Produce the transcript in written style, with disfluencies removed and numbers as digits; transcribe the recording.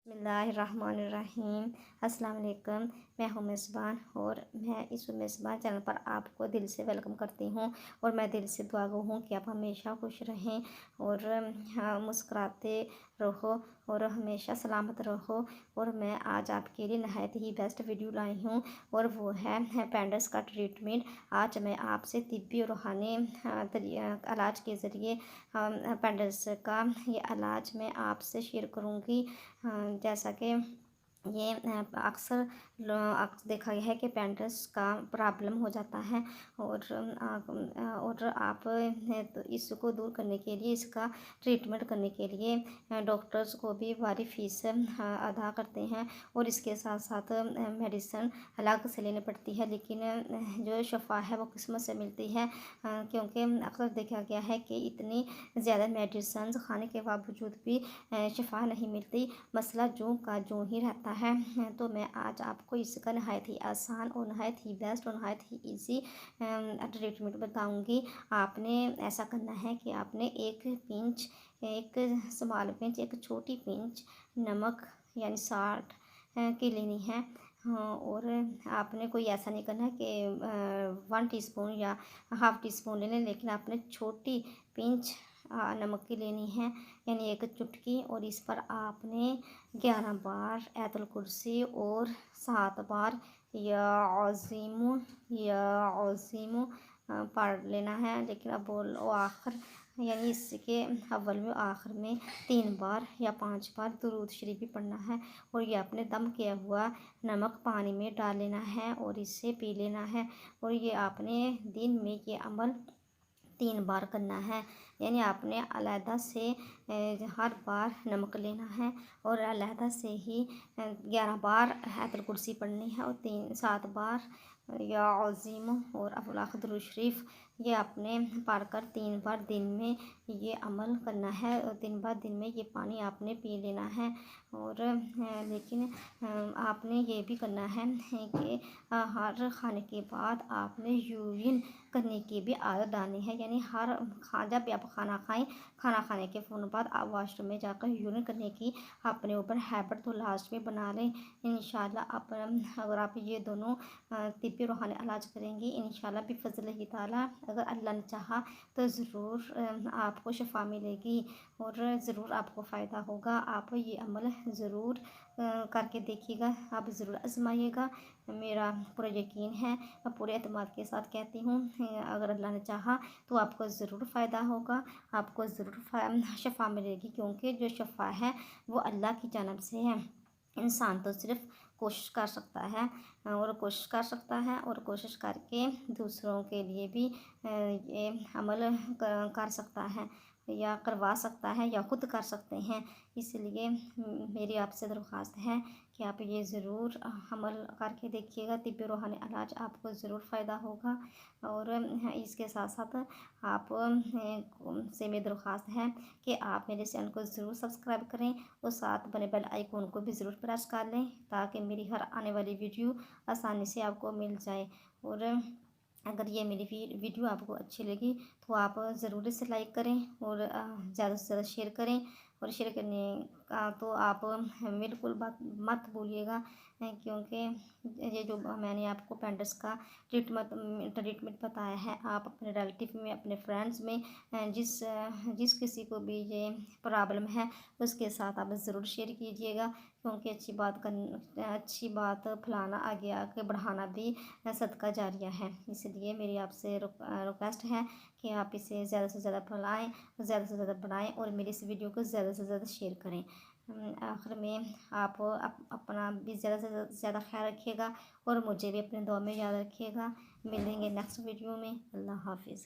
बिस्मिल्लाहिर्रहमानिर्रहीम। अस्सलाम वालेकुम। मैं हूँ मेज़बान और मैं इस मेज़बान चैनल पर आपको दिल से वेलकम करती हूँ और मैं दिल से दुआ गो हूँ कि आप हमेशा खुश रहें और मुस्कुराते रहो और हमेशा सलामत रहो। और मैं आज आपके लिए नहायत ही बेस्ट वीडियो लाई हूँ और वो है पेंडस का ट्रीटमेंट। आज मैं आपसे तिब्बी और रूहानी इलाज के ज़रिए पेंडस का ये इलाज मैं आपसे शेयर करूँगी। जैसा कि ये अक्सर देखा गया है कि पेंटस का प्रॉब्लम हो जाता है और आप तो इसको दूर करने के लिए, इसका ट्रीटमेंट करने के लिए डॉक्टर्स को भी भारी फीस अदा करते हैं और इसके साथ साथ मेडिसिन अलग से लेनी पड़ती है। लेकिन जो शफा है वो किस्मत से मिलती है, क्योंकि अक्सर देखा गया है कि इतनी ज़्यादा मेडिसिन खाने के बावजूद भी शफा नहीं मिलती, मसला जो का जो ही रहता है। तो मैं आज आपको इसका नहायत ही आसान और नहायत ही बेस्ट और नहायत ही इजी ट्रीटमेंट बताऊंगी। आपने ऐसा करना है कि आपने एक स्मॉल पिंच, एक छोटी पिंच नमक यानी साल्ट की लेनी है। हाँ, और आपने कोई ऐसा नहीं करना कि 1 टीस्पून या हाफ़ टी स्पून ले लें, लेकिन आपने छोटी पिंच नमक की लेनी है यानी एक चुटकी। और इस पर आपने 11 बार आयतुल कुर्सी और 7 बार या अज़ीम पढ़ लेना है। लेकिन अब बोलो आखिर यानी इसके अव्वल में आखिर में 3 बार या 5 बार दुरूद शरीफ भी पढ़ना है। और ये आपने दम किया हुआ नमक पानी में डाल लेना है और इसे पी लेना है। और ये आपने दिन में ये अमल 3 बार करना है, यानी आपने अलहदा से हर बार नमक लेना है और अलहदा से ही 11 बार आयतुल कुर्सी पढ़नी है और 7 बार या अज़ीम और अफ़लाक दुरूद शरीफ ये आपने पढ़कर 3 बार दिन में ये अमल करना है और 3 बार दिन में ये पानी आपने पी लेना है। और लेकिन आपने ये भी करना है कि हर खाने के बाद आपने यूरिन करने की भी आदत डालनी है, यानी जब भी आप खाना खाएं, खाना खाने के फ़ौरन बाद आप वाशरूम में जाकर यूरिन करने की अपने ऊपर हैबिट तो लास्ट में बना लें। इंशाल्लाह आप अगर आप ये दोनों तिब्बी रूहानी इलाज करेंगी, इंशाल्लाह बिफ़ज़्ल-ही ताला, अगर अल्लाह ने चाहा तो ज़रूर आपको शफ़ा मिलेगी और ज़रूर आपको फ़ायदा होगा। आप ये अमल ज़रूर करके देखिएगा, आप ज़रूर आज़माइएगा। मेरा पूरा यकीन है, मैं पूरे एतमाद के साथ कहती हूँ, अगर अल्लाह ने चाहा तो आपको ज़रूर फ़ायदा होगा, आपको ज़रूर शफ़ा मिलेगी, क्योंकि जो शफ़ा है वो अल्लाह की जानब से है। इंसान तो सिर्फ़ कोशिश कर सकता है और कोशिश करके दूसरों के लिए भी ये अमल कर सकता है या करवा सकता है या खुद कर सकते हैं। इसलिए मेरी आपसे दरख्वास्त है कि आप ये ज़रूर अमल करके देखिएगा। तिब्बी रूहानी इलाज आपको ज़रूर फ़ायदा होगा। और इसके साथ साथ आप से मेरी दरख्वास्त है कि आप मेरे चैनल को ज़रूर सब्सक्राइब करें और साथ बने बेल आइकन को भी ज़रूर प्रेस कर लें, ताकि मेरी हर आने वाली वीडियो आसानी से आपको मिल जाए। और अगर ये मेरी वीडियो आपको अच्छी लगी तो आप ज़रूर इसे लाइक करें और ज़्यादा से ज़्यादा शेयर करें। और शेयर करने का तो आप बिल्कुल बात मत भूलिएगा, क्योंकि ये जो मैंने आपको पेंडस का ट्रीटमेंट बताया है, आप अपने रिलेटिव में, अपने फ्रेंड्स में जिस किसी को भी ये प्रॉब्लम है उसके साथ आप ज़रूर शेयर कीजिएगा, क्योंकि अच्छी बात फैलाना, आगे आके बढ़ाना भी सदका जारिया है। इसलिए मेरी आपसे रिक्वेस्ट है कि आप इसे ज़्यादा से ज़्यादा फैलाएँ, ज़्यादा से ज़्यादा बढ़ाएँ और मेरी इस वीडियो को ज़्यादा से ज़्यादा शेयर करें। आखिर में आप अपना भी ज़्यादा से ज़्यादा ख्याल रखिएगा और मुझे भी अपने दुआ में याद रखिएगा। मिलेंगे नेक्स्ट वीडियो में। अल्लाह हाफिज़।